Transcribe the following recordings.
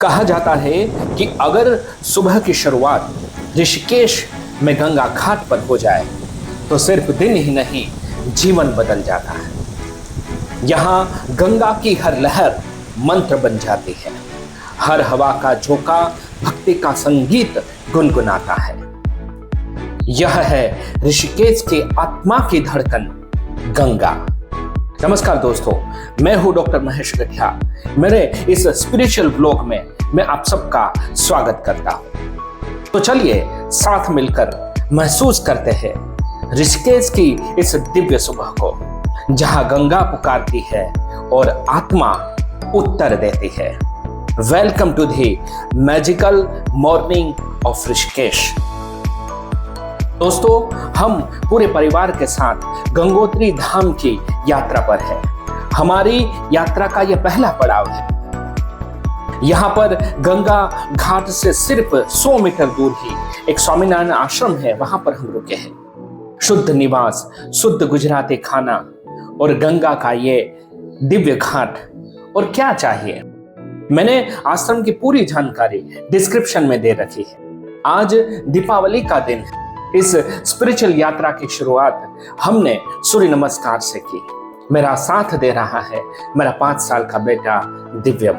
कहा जाता है कि अगर सुबह की शुरुआत ऋषिकेश में गंगा घाट पर हो जाए तो सिर्फ दिन ही नहीं, जीवन बदल जाता है। यहाँ गंगा की हर लहर मंत्र बन जाती है, हर हवा का झोंका भक्ति का संगीत गुनगुनाता है। यह है ऋषिकेश की आत्मा की धड़कन, गंगा। नमस्कार दोस्तों, मैं हूं डॉक्टर महेश गठिया। मेरे इस स्पिरिचुअल ब्लॉग में मैं आप सबका स्वागत करता हूं। तो चलिए साथ मिलकर महसूस करते हैं ऋषिकेश की इस दिव्य सुबह को, जहां गंगा पुकारती है और आत्मा उत्तर देती है। Welcome to the magical morning of Rishikesh. दोस्तों, हम पूरे परिवार के साथ गंगोत्री धाम की यात्रा पर हैं। हमारी यात्रा का यह पहला पड़ाव है। यहाँ पर गंगा घाट से सिर्फ 100 मीटर दूर ही एक स्वामीनारायण आश्रम है, वहां पर हम रुके हैं। शुद्ध निवास, शुद्ध गुजराती खाना और गंगा का ये दिव्य घाट, और क्या चाहिए। मैंने आश्रम की पूरी जानकारी डिस्क्रिप्शन में दे रखी है। आज दीपावली का दिन है। इस स्पिरिचुअल यात्रा की शुरुआत हमने सूर्य नमस्कार से की। मेरा साथ दे रहा है मेरा 5 साल का बेटा दिव्यम।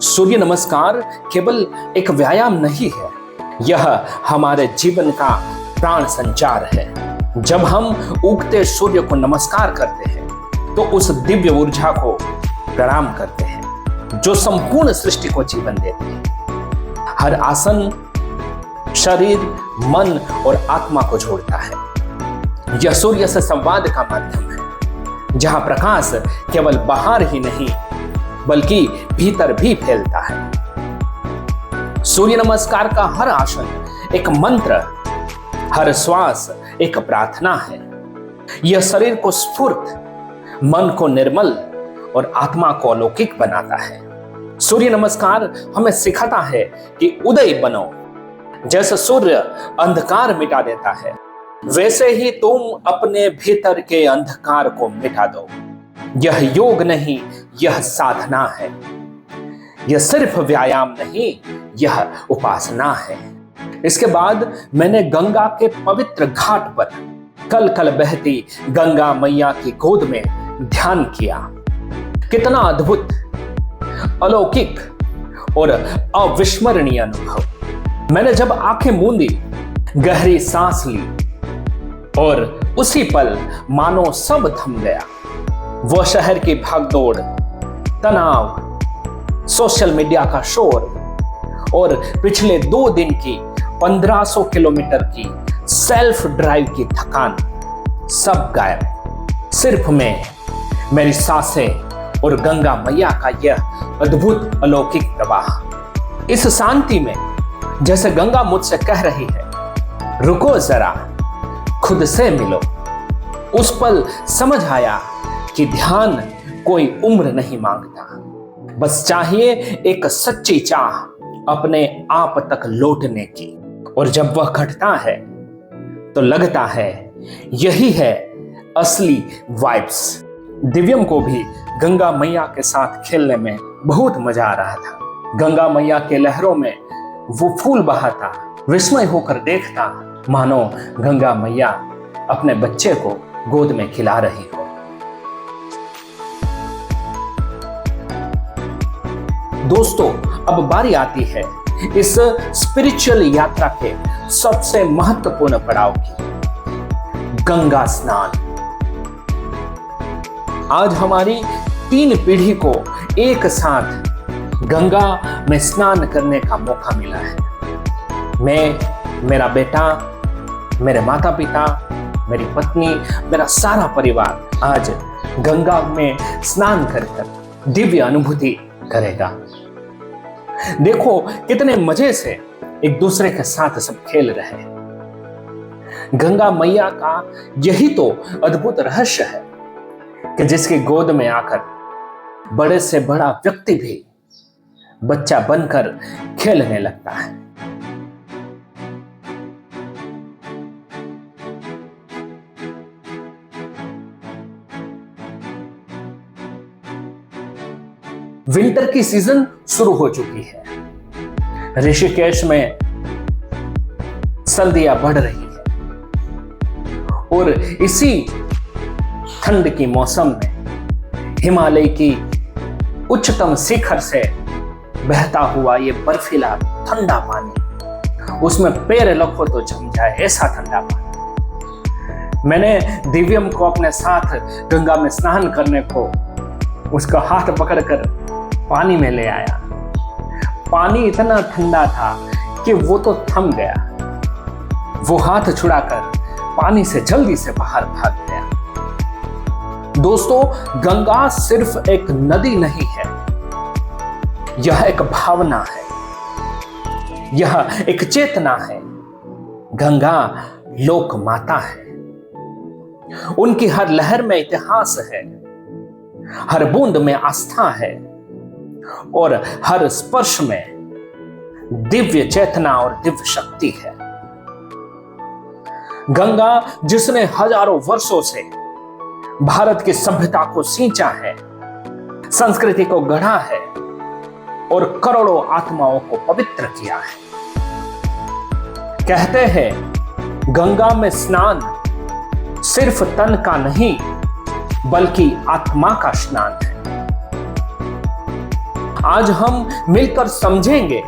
सूर्य नमस्कार केवल एक व्यायाम नहीं है, यह हमारे जीवन का प्राण संचार है। जब हम उगते सूर्य को नमस्कार करते हैं तो उस दिव्य ऊर्जा को प्रणाम करते हैं जो संपूर्ण सृष्टि को जीवन देती है। हर आसन शरीर, मन और आत्मा को जोड़ता है। यह सूर्य से संवाद का माध्यम है, जहां प्रकाश केवल बाहर ही नहीं बल्कि भीतर भी फैलता है। सूर्य नमस्कार का हर आसन एक मंत्र, हर श्वास एक प्रार्थना है। यह शरीर को स्फूर्त, मन को निर्मल और आत्मा को अलौकिक बनाता है। सूर्य नमस्कार हमें सिखाता है कि उदय बनो। जैसे सूर्य अंधकार मिटा देता है, वैसे ही तुम अपने भीतर के अंधकार को मिटा दो। यह योग नहीं, यह साधना है। यह सिर्फ व्यायाम नहीं, यह उपासना है। इसके बाद मैंने गंगा के पवित्र घाट पर कल कल बहती गंगा मैया की गोद में ध्यान किया। कितना अद्भुत, अलौकिक और अविस्मरणीय अनुभव। मैंने जब आंखें मूंदी, गहरी सांस ली और उसी पल मानो सब थम गया। वो शहर की भागदौड़, तनाव, सोशल मीडिया का शोर और पिछले 2 दिन की 1500 किलोमीटर की सेल्फ ड्राइव की थकान, सब गायब। सिर्फ मैं, मेरी सांसें और गंगा मैया का यह अद्भुत अलौकिक प्रवाह। इस शांति में जैसे गंगा मुझसे कह रही है, रुको जरा, खुद से मिलो। उस पल समझ आया कि ध्यान कोई उम्र नहीं मांगता, बस चाहिए एक सच्ची चाह अपने आप तक लौटने की। और जब वह घटता है तो लगता है यही है असली वाइब्स। दिव्यम को भी गंगा मैया के साथ खेलने में बहुत मजा आ रहा था। गंगा मैया के लहरों में वो फूल बहाता, विस्मय होकर देखता, मानो गंगा मैया अपने बच्चे को गोद में खिला रही हो। दोस्तों, अब बारी आती है इस स्पिरिचुअल यात्रा के सबसे महत्वपूर्ण पड़ाव की, गंगा स्नान। आज हमारी 3 पीढ़ी को एक साथ गंगा में स्नान करने का मौका मिला है। मैं, मेरा बेटा, मेरे माता पिता, मेरी पत्नी, मेरा सारा परिवार आज गंगा में स्नान कर दिव्य अनुभूति करेगा। देखो कितने मजे से एक दूसरे के साथ सब खेल रहे हैं। गंगा मैया का यही तो अद्भुत रहस्य है कि जिसकी गोद में आकर बड़े से बड़ा व्यक्ति भी बच्चा बनकर खेलने लगता है। विंटर की सीजन शुरू हो चुकी है। ऋषिकेश में सर्दियां बढ़ रही है और इसी ठंड की मौसम में हिमालय की उच्चतम शिखर से बहता हुआ ये बर्फीला ठंडा पानी, उसमें पैर रखो तो जम जाए ऐसा ठंडा पानी। मैंने दिव्यम को अपने साथ गंगा में स्नान करने को उसका हाथ पकड़कर पानी में ले आया। पानी इतना ठंडा था कि वो तो थम गया। वो हाथ छुड़ाकर पानी से जल्दी से बाहर भाग गया। दोस्तों, गंगा सिर्फ एक नदी नहीं है, यह एक भावना है, यह एक चेतना है। गंगा लोक माता है। उनकी हर लहर में इतिहास है, हर बूंद में आस्था है और हर स्पर्श में दिव्य चेतना और दिव्य शक्ति है। गंगा जिसने हजारों वर्षों से भारत की सभ्यता को सींचा है, संस्कृति को गढ़ा है और करोड़ों आत्माओं को पवित्र किया है। कहते हैं गंगा में स्नान सिर्फ तन का नहीं बल्कि आत्मा का स्नान है। आज हम मिलकर समझेंगे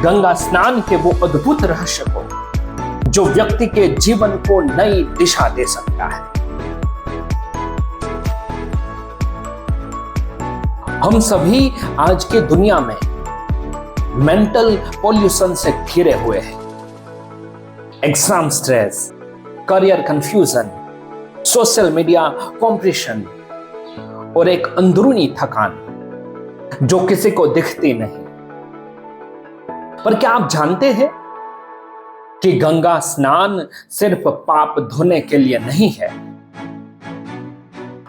गंगा स्नान के वो अद्भुत रहस्य को जो व्यक्ति के जीवन को नई दिशा दे सकता है। हम सभी आज की दुनिया में मेंटल पॉल्यूशन से घिरे हुए हैं। Exam stress, career confusion, social media competition और एक अंदरूनी थकान जो किसी को दिखती नहीं। पर क्या आप जानते हैं कि गंगा स्नान सिर्फ पाप धोने के लिए नहीं है,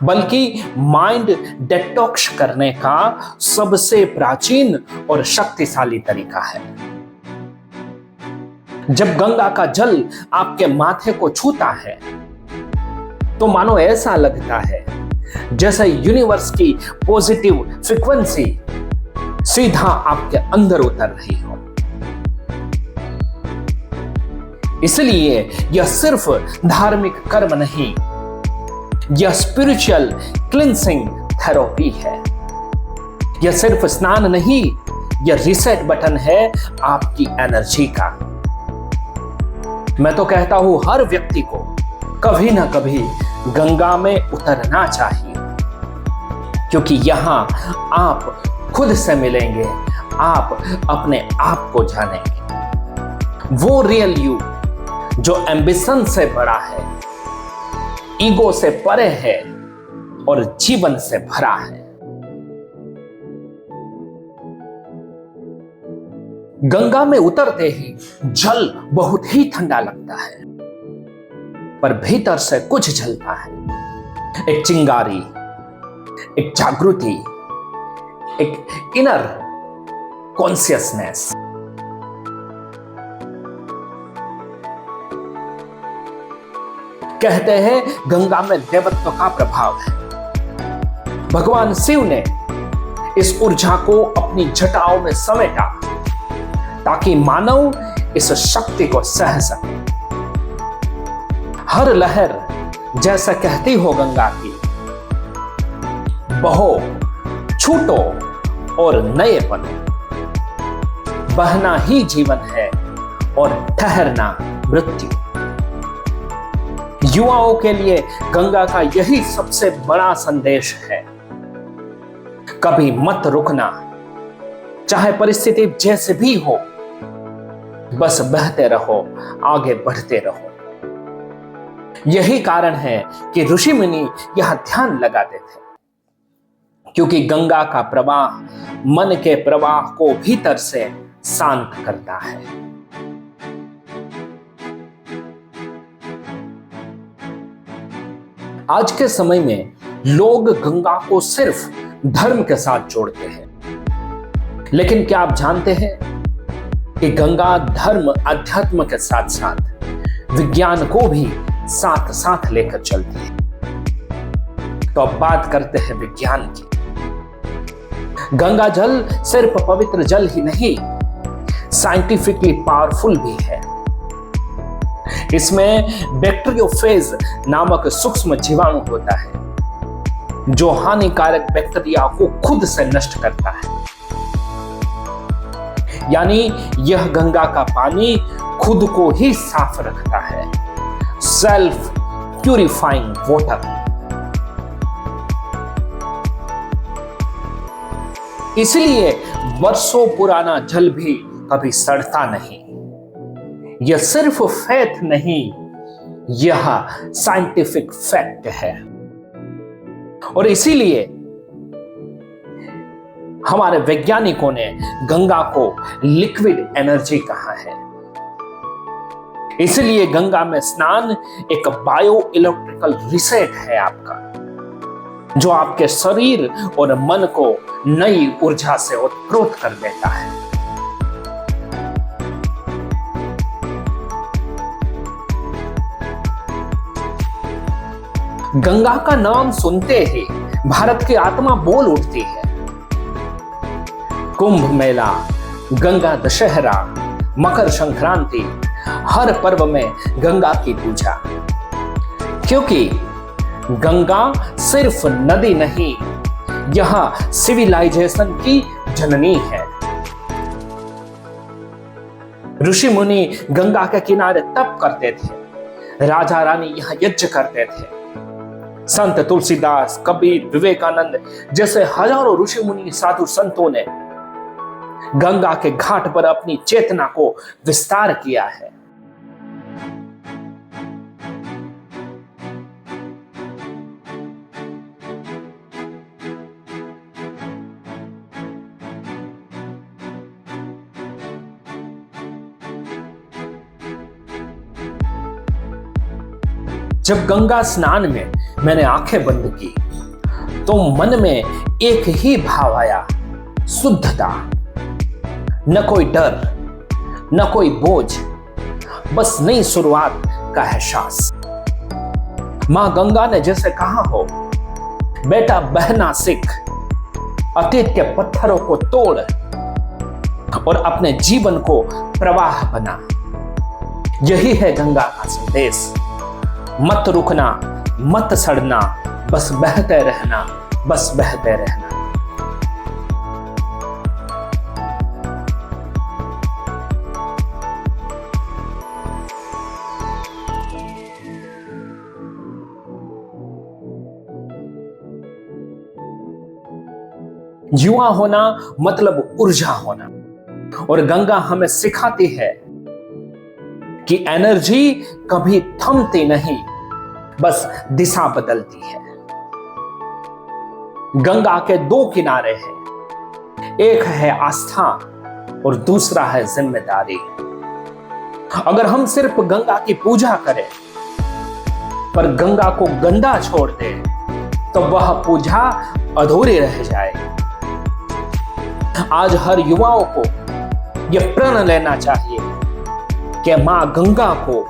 बल्कि माइंड डिटॉक्स करने का सबसे प्राचीन और शक्तिशाली तरीका है। जब गंगा का जल आपके माथे को छूता है तो मानो ऐसा लगता है जैसे यूनिवर्स की पॉजिटिव फ्रीक्वेंसी सीधा आपके अंदर उतर रही हो। इसलिए यह सिर्फ धार्मिक कर्म नहीं, यह स्पिरिचुअल क्लींसिंग थेरेपी है। यह सिर्फ स्नान नहीं, यह रीसेट बटन है आपकी एनर्जी का। मैं तो कहता हूं हर व्यक्ति को कभी ना कभी गंगा में उतरना चाहिए, क्योंकि यहां आप खुद से मिलेंगे, आप अपने आप को जानेंगे। वो रियल यू जो एम्बिशन से बड़ा है, ईगो से परे है और जीवन से भरा है। गंगा में उतरते ही जल बहुत ही ठंडा लगता है, पर भीतर से कुछ जलता है। एक चिंगारी, एक जागृति, एक इनर कॉन्शियसनेस। कहते हैं गंगा में देवत्व का प्रभाव है। भगवान शिव ने इस ऊर्जा को अपनी जटाओं में समेटा ताकि मानव इस शक्ति को सह सके। हर लहर जैसा कहती हो गंगा की, बहो, छूटो और नए बनो। बहना ही जीवन है और ठहरना मृत्यु। युवाओं के लिए गंगा का यही सबसे बड़ा संदेश है। कभी मत रुकना, चाहे परिस्थिति जैसे भी हो, बस बहते रहो, आगे बढ़ते रहो। यही कारण है कि ऋषि मुनि यह ध्यान लगाते थे, क्योंकि गंगा का प्रवाह मन के प्रवाह को भीतर से शांत करता है। आज के समय में लोग गंगा को सिर्फ धर्म के साथ जोड़ते हैं, लेकिन क्या आप जानते हैं कि गंगा धर्म अध्यात्म के साथ साथ विज्ञान को भी साथ साथ लेकर चलती है। तो अब बात करते हैं विज्ञान की। गंगा जल सिर्फ पवित्र जल ही नहीं, साइंटिफिकली पावरफुल भी है। इसमें बैक्टीरियोफेज नामक सूक्ष्म जीवाणु होता है जो हानिकारक बैक्टीरिया को खुद से नष्ट करता है। यानी यह गंगा का पानी खुद को ही साफ रखता है, सेल्फ प्यूरिफाइंग वाटर। इसलिए वर्षों पुराना जल भी कभी सड़ता नहीं। यह सिर्फ फैक्ट नहीं, यह साइंटिफिक फैक्ट है। और इसीलिए हमारे वैज्ञानिकों ने गंगा को लिक्विड एनर्जी कहा है। इसलिए गंगा में स्नान एक बायो इलेक्ट्रिकल रीसेट है आपका, जो आपके शरीर और मन को नई ऊर्जा से ओतप्रोत कर देता है। गंगा का नाम सुनते ही भारत की आत्मा बोल उठती है। कुंभ मेला, गंगा दशहरा, मकर संक्रांति, हर पर्व में गंगा की पूजा। क्योंकि गंगा सिर्फ नदी नहीं, यह सिविलाइजेशन की जननी है। ऋषि मुनि गंगा के किनारे तप करते थे, राजा रानी यहां यज्ञ करते थे। संत तुलसीदास, कबीर, विवेकानंद जैसे हजारों ऋषि मुनि साधु संतों ने गंगा के घाट पर अपनी चेतना को विस्तार किया है। जब गंगा स्नान में मैंने आंखें बंद की तो मन में एक ही भाव आया, शुद्धता। न कोई डर, न कोई बोझ, बस नई शुरुआत का एहसास। मां गंगा ने जैसे कहा हो, बेटा बहना सीख, अतीत के पत्थरों को तोड़ और अपने जीवन को प्रवाह बना। यही है गंगा का संदेश। मत रुकना, मत सड़ना, बस बहते रहना, बस बहते रहना। युवा होना मतलब ऊर्जा होना। और गंगा हमें सिखाती है कि एनर्जी कभी थमती नहीं, बस दिशा बदलती है। गंगा के दो किनारे हैं, एक है आस्था और दूसरा है जिम्मेदारी। अगर हम सिर्फ गंगा की पूजा करें पर गंगा को गंदा छोड़ दें तो वह पूजा अधूरी रह जाएगी। आज हर युवाओं को यह प्रण लेना चाहिए कि मां गंगा को,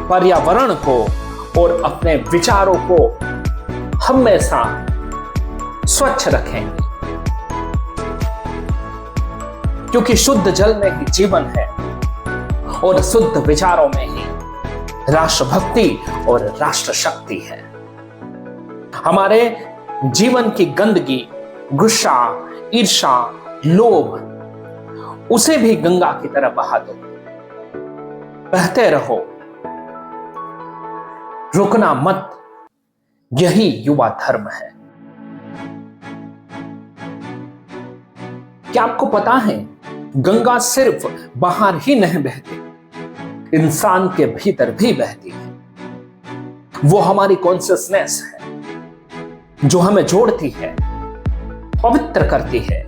पर्यावरण को और अपने विचारों को हमेशा स्वच्छ रखेंगे। क्योंकि शुद्ध जल में ही जीवन है और शुद्ध विचारों में ही राष्ट्रभक्ति और राष्ट्र शक्ति है। हमारे जीवन की गंदगी, गुस्सा, ईर्ष्या, लोभ, उसे भी गंगा की तरह बहा दो। बहते रहो, रुकना मत, यही युवा धर्म है। क्या आपको पता है, गंगा सिर्फ बाहर ही नहीं बहती, इंसान के भीतर भी बहती है। वो हमारी कॉन्शियसनेस है जो हमें जोड़ती है, पवित्र करती है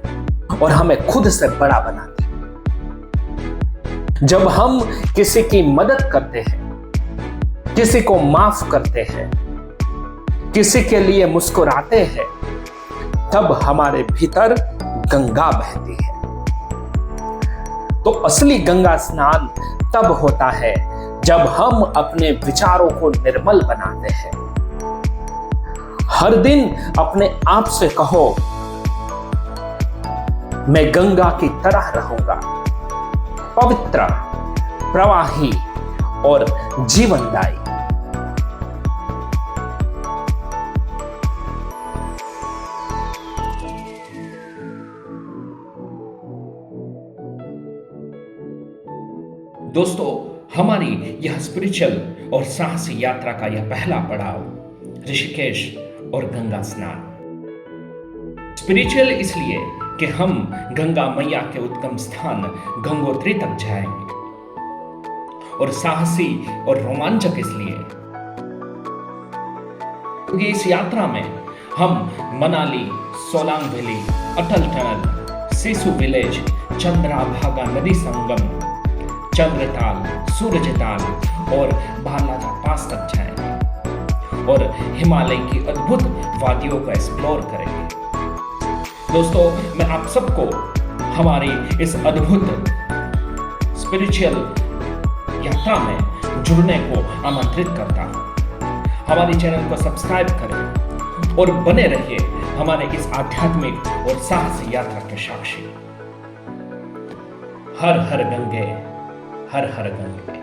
और हमें खुद से बड़ा बनाती है। जब हम किसी की मदद करते हैं, किसी को माफ करते हैं, किसी के लिए मुस्कुराते हैं, तब हमारे भीतर गंगा बहती है। तो असली गंगा स्नान तब होता है जब हम अपने विचारों को निर्मल बनाते हैं। हर दिन अपने आप से कहो, मैं गंगा की तरह रहूंगा पवित्र, प्रवाही और जीवनदायी। दोस्तों, हमारी यह स्पिरिचुअल और साहसी यात्रा का यह पहला पड़ाव ऋषिकेश और गंगा स्नान। स्पिरिचुअल इसलिए कि हम गंगा मैया के उद्गम स्थान गंगोत्री तक जाएंगे, और साहसी और रोमांचक इसलिए क्योंकि इस यात्रा में हम मनाली, सोलांग वैली, अटल टनल, सिसु विलेज, चंद्रभागा नदी संगम, चंद्रताल, सूरजताल और बालाजा पास तक जाएंगे और हिमालय की अद्भुत वादियों को एक्सप्लोर करेंगे। दोस्तों, मैं आप सबको हमारी इस अद्भुत स्पिरिचुअल यात्रा में जुड़ने को आमंत्रित करता हूं। हमारे चैनल को सब्सक्राइब करें और बने रहिए हमारे इस आध्यात्मिक और साहसी यात्रा के साक्षी। हर हर गंगे, हर हर गंगे।